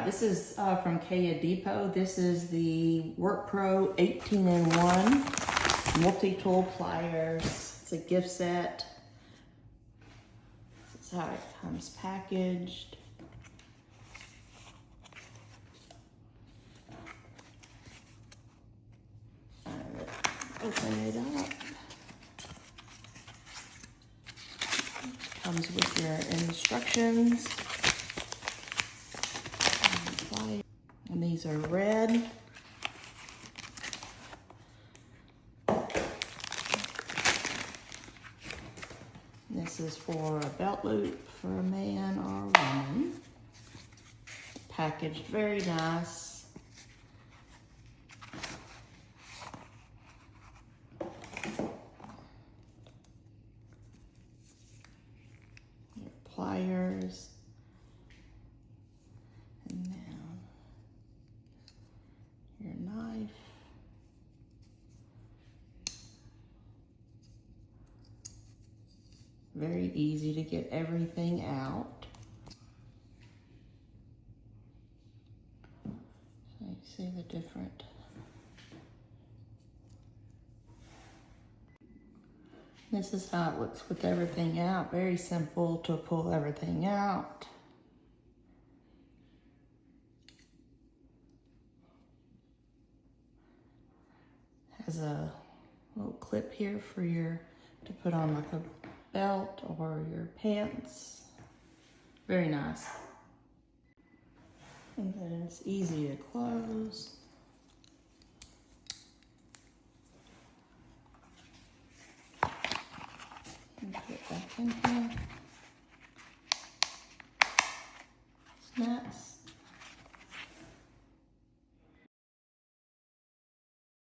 This is from Kaya Depot. This is the Work Pro 18-in-1 multi-tool pliers. It's a gift set. This is how it comes packaged. Open it up. Comes with your instructions. And these are red. This is for a belt loop for a man or a woman. Packaged very nice. Your pliers. And now your knife. Very easy to get everything out. So you see the different. This is how it looks with everything out. Very simple to pull everything out. Has a little clip here for your, to put on like a belt or your pants. Very nice. And then it's easy to close. And put it back in here.